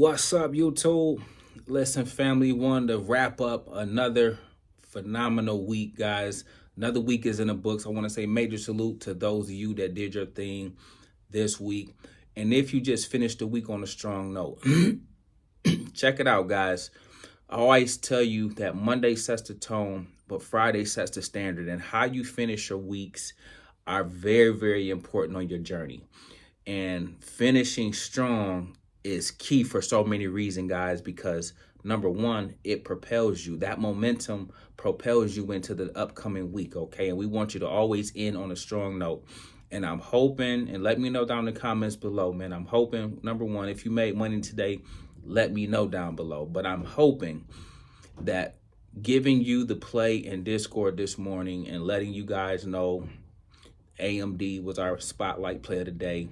What's up, YouTube? Listen, family, wanted to wrap up another phenomenal week, guys. Another week is in the books. I want to say major salute to those of you that did your thing this week. And if you just finished the week on a strong note, check it out, guys. I always tell you that Monday sets the tone, but Friday sets the standard. And how you finish your weeks are very, very important on your journey. And finishing strong is key for so many reasons, guys, because number one, it propels you. That momentum propels you into the upcoming week, okay? And we want you to always end on a strong note. And I'm hoping, and let me know down in the comments below, man. I'm hoping, number one, if you made money today, let me know down below. But I'm hoping that giving you the play in Discord this morning and letting you guys know AMD was our spotlight play of the day.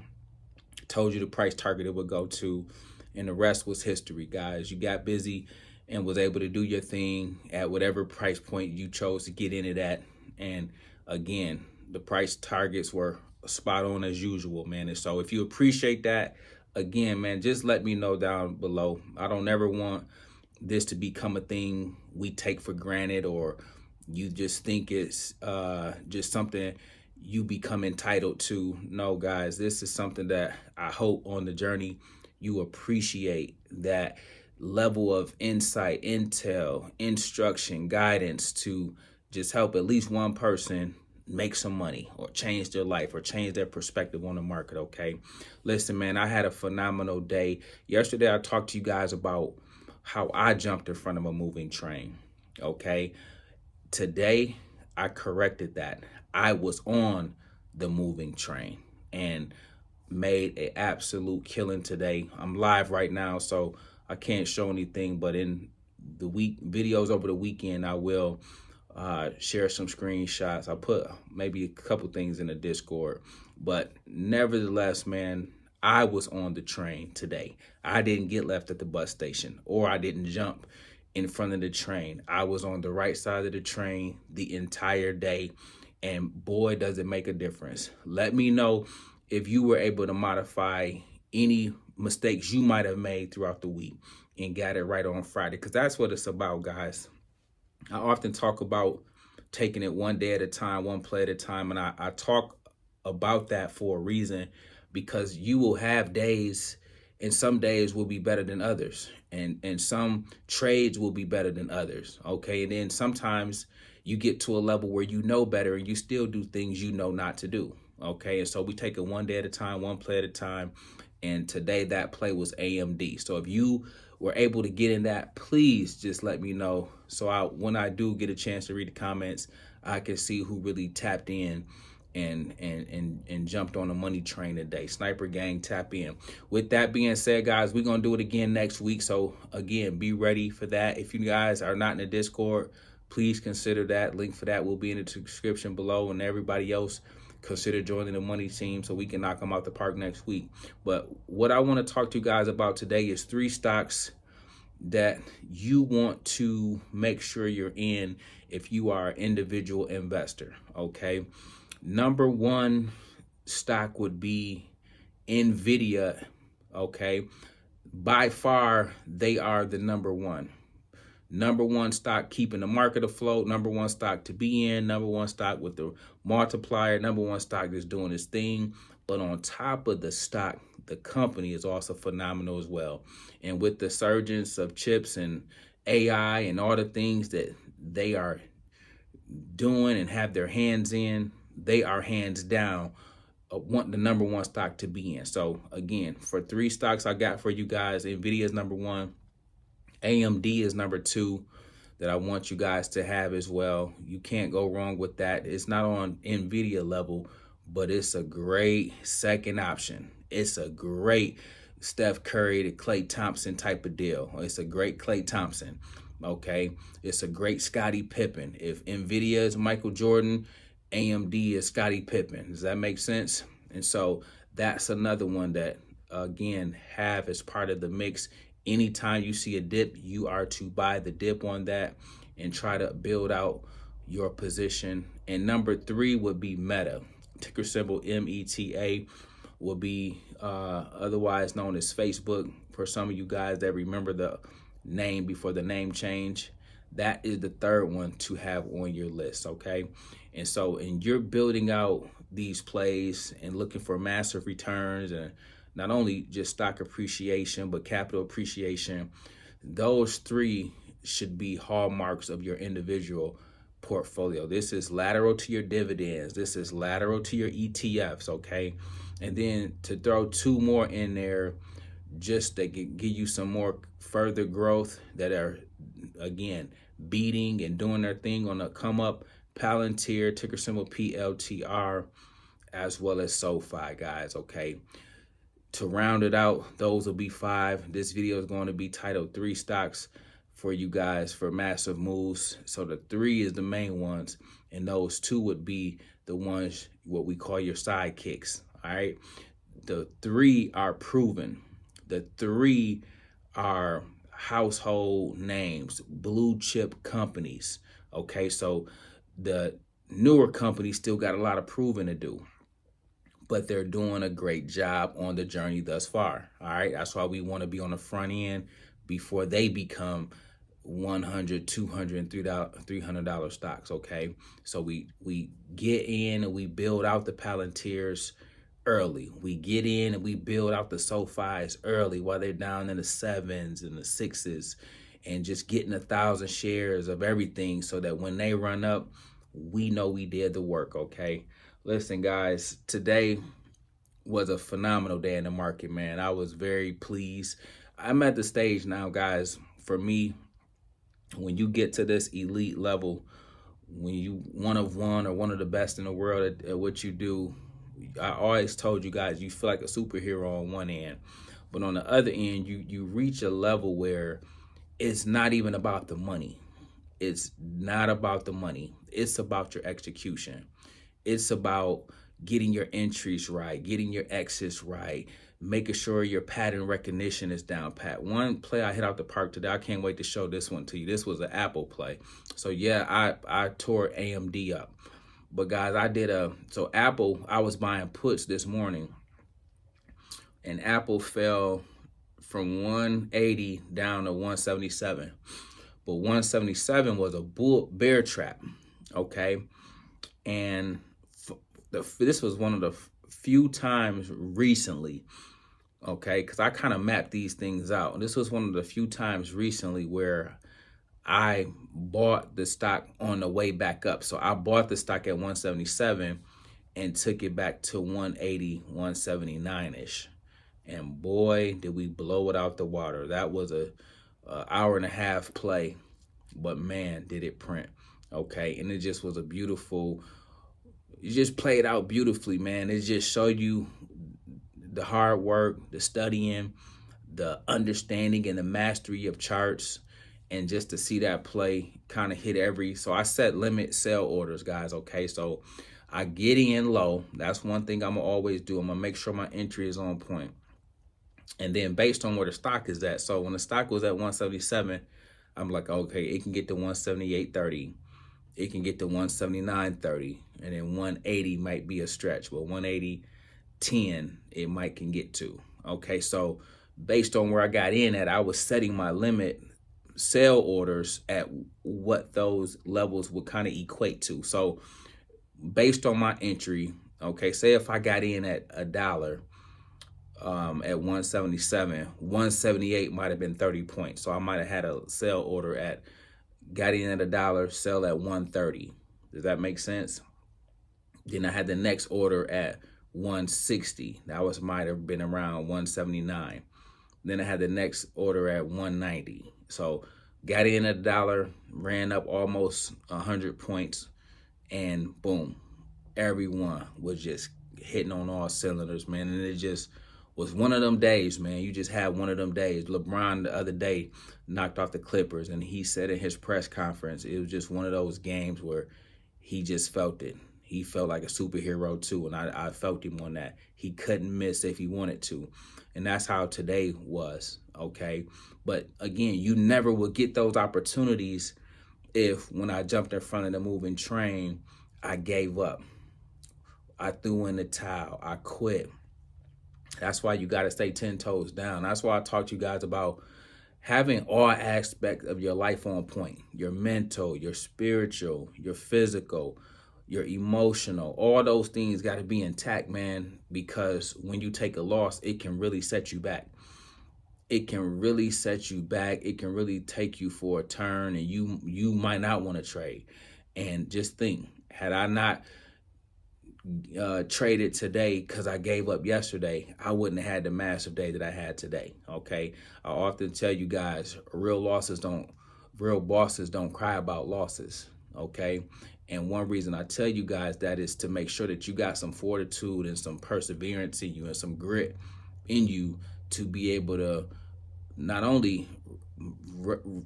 Told you the price target it would go to, and the rest was history, guys. You got busy and was able to do your thing at whatever price point you chose to get in it at. And again, the price targets were spot on as usual, man. And so if you appreciate that, again, man, just let me know down below. I don't ever want this to become a thing we take for granted, or you just think it's just something you become entitled to. No, guys, this is something that I hope on the journey you appreciate, that level of insight, intel, instruction, guidance to just help at least one person make some money or change their life or change their perspective on the market, okay? Listen, man, I had a phenomenal day. Yesterday, I talked to you guys about how I jumped in front of a moving train, okay? Today, I corrected that. I was on the moving train and made an absolute killing today. I'm live right now, so I can't show anything, but in the week videos over the weekend, I will share some screenshots. I'll put maybe a couple things in the Discord, but nevertheless, man, I was on the train today. I didn't get left at the bus station, or I didn't jump in front of the train. I was on the right side of the train the entire day, and boy, does it make a difference. Let me know if you were able to modify any mistakes you might have made throughout the week and got it right on Friday, because that's what it's about, guys. I often talk about taking it one day at a time, one play at a time, and I talk about that for a reason, because you will have days, and some days will be better than others, and some trades will be better than others, okay? And then sometimes you get to a level where you know better and you still do things you know not to do, okay? And so we take it one day at a time, one play at a time, and today that play was AMD. So if you were able to get in that, please just let me know, so when I do get a chance to read the comments, I can see who really tapped in and jumped on the money train today. Sniper Gang, tap in. With that being said, guys, we're gonna do it again next week. So again, be ready for that. If you guys are not in the Discord, please consider that. Link for that will be in the description below, and everybody else, consider joining the money team so we can knock them out the park next week. But what I want to talk to you guys about today is 3 stocks that you want to make sure you're in if you are an individual investor, okay? Number one stock would be NVIDIA, okay? By far, they are the number one. Number one stock keeping the market afloat, number one stock to be in, number one stock with the multiplier, number one stock that's doing its thing. But on top of the stock, the company is also phenomenal as well. And with the surgence of chips and AI and all the things that they are doing and have their hands in, they are hands down want the number one stock to be in. So again, for 3 stocks I got for you guys, NVIDIA is number one. AMD is number 2 that I want you guys to have as well. You can't go wrong with that. It's not on NVIDIA level, but it's a great second option. It's a great Steph Curry to Klay Thompson type of deal. It's a great Klay Thompson, okay? It's a great Scottie Pippen. If NVIDIA is Michael Jordan, AMD is Scottie Pippen. Does that make sense? And so that's another one that, again, have as part of the mix. Anytime you see a dip, you are to buy the dip on that and try to build out your position. And number 3 would be Meta, ticker symbol META, will be otherwise known as Facebook, for some of you guys that remember the name before the name change, that is the third one to have on your list, okay? And so, and you're building out these plays and looking for massive returns and not only just stock appreciation, but capital appreciation. Those three should be hallmarks of your individual portfolio. This is lateral to your dividends. This is lateral to your ETFs, okay? And then to throw two more in there just to give you some more further growth that are, again, beating and doing their thing on the come up: Palantir, ticker symbol PLTR, as well as SoFi, guys, okay? To round it out, those will be 5. This video is going to be titled 3 stocks for you guys for massive moves. So the 3 is the main ones, and those 2 would be the ones what we call your sidekicks, all right? The 3 are proven. The 3 are household names, blue chip companies, okay? So the newer companies still got a lot of proving to do, but they're doing a great job on the journey thus far, all right? That's why we want to be on the front end before they become $100, $200, and $300 stocks, okay? So we get in and we build out the Palantirs early. We get in and we build out the SoFis early while they're down in the 7s and the 6s, and just getting 1,000 shares of everything so that when they run up, we know we did the work, okay? Listen, guys, today was a phenomenal day in the market, man. I was very pleased. I'm at the stage now, guys, for me, when you get to this elite level, when you one of one or one of the best in the world at what you do, I always told you guys, you feel like a superhero on one end, but on the other end, you reach a level where it's not even about the money. It's not about the money. It's about your execution. It's about getting your entries right, getting your exits right, making sure your pattern recognition is down pat. One play I hit out the park today, I can't wait to show this one to you. This was an Apple play. So yeah, I tore AMD up. But guys, so Apple, I was buying puts this morning, and Apple fell from 180 down to 177. But 177 was a bear trap, okay? And this was one of the few times recently, okay, because I kind of mapped these things out. And this was one of the few times recently where I bought the stock on the way back up. So I bought the stock at 177 and took it back to 180, 179-ish. And boy, did we blow it out the water. That was a hour and a half play, but man, did it print, okay? And it just was a beautiful, you just played out beautifully, man. It just showed you the hard work, the studying, the understanding and the mastery of charts, and just to see that play kind of hit so I set limit sell orders, guys, okay? So I get in low. That's one thing I'm gonna always do. I'm gonna make sure my entry is on point. And then based on where the stock is at, so when the stock was at 177, I'm like, okay, it can get to 178.30. It can get to 179.30. And then 180 might be a stretch, but 180.10 it might can get to. Okay, so based on where I got in at, I was setting my limit sell orders at what those levels would kind of equate to. So based on my entry, okay, say if I got in at $1 at 177, 178 might have been 30 points. So I might have had a sell order got in at $1, sell at 130. Does that make sense? Then I had the next order at 160. That might have been around 179. Then I had the next order at 190. So got in at $1, ran up almost 100 points, and boom, everyone was just hitting on all cylinders, man. And it just was one of them days, man. You just had one of them days. LeBron the other day knocked off the Clippers, and he said in his press conference, it was just one of those games where he just felt it. He felt like a superhero too, and I felt him on that. He couldn't miss if he wanted to. And that's how today was, okay? But again, you never will get those opportunities if when I jumped in front of the moving train, I gave up. I threw in the towel. I quit. That's why you got to stay 10 toes down. That's why I talk to you guys about having all aspects of your life on point: your mental, your spiritual, your physical, your emotional. All those things got to be intact, man, because when you take a loss, it can really set you back. It can really set you back. It can really take you for a turn, and you might not want to trade. And just think, had I not traded today because I gave up yesterday, I wouldn't have had the massive day that I had today. Okay, I often tell you guys, real bosses don't cry about losses. Okay, and one reason I tell you guys that is to make sure that you got some fortitude and some perseverance in you and some grit in you to be able to not only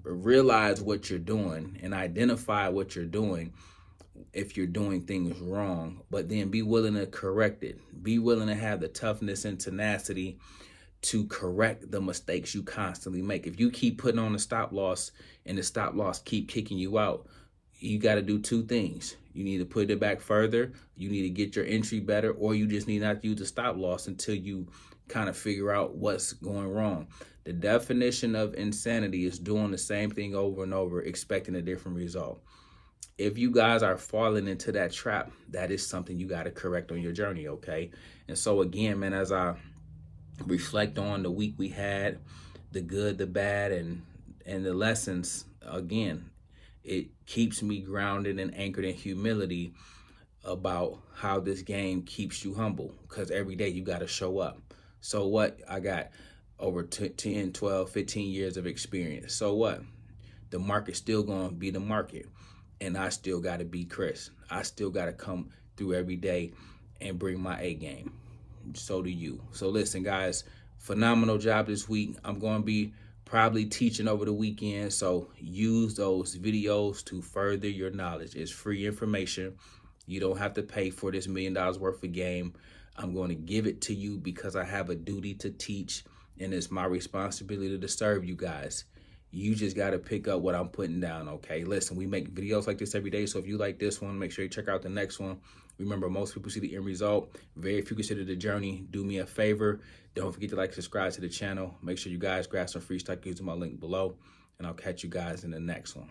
realize what you're doing and identify what you're doing if you're doing things wrong, but then be willing to correct it. Be willing to have the toughness and tenacity to correct the mistakes you constantly make. If you keep putting on a stop loss and the stop loss keep kicking you out, you got to do two things. You need to put it back further. You need to get your entry better, or you just need not to use the stop loss until you kind of figure out what's going wrong. The definition of insanity is doing the same thing over and over, expecting a different result. If you guys are falling into that trap, that is something you got to correct on your journey, okay? And so again, man, as I reflect on the week we had, the good, the bad, and the lessons, again, it keeps me grounded and anchored in humility about how this game keeps you humble, because every day you got to show up. So what? I got over 10, 12, 15 years of experience. So what? The market's still going to be the market. And I still got to be Chris. I still got to come through every day and bring my A game. So do you. So listen, guys, phenomenal job this week. I'm going to be probably teaching over the weekend. So use those videos to further your knowledge. It's free information. You don't have to pay for this $1 million worth of game. I'm going to give it to you because I have a duty to teach, and it's my responsibility to serve you guys. You just got to pick up what I'm putting down, okay? Listen, we make videos like this every day, so if you like this one, make sure you check out the next one. Remember, most people see the end result. Very few consider the journey. Do me a favor. Don't forget to like, subscribe to the channel. Make sure you guys grab some free stock using my link below, and I'll catch you guys in the next one.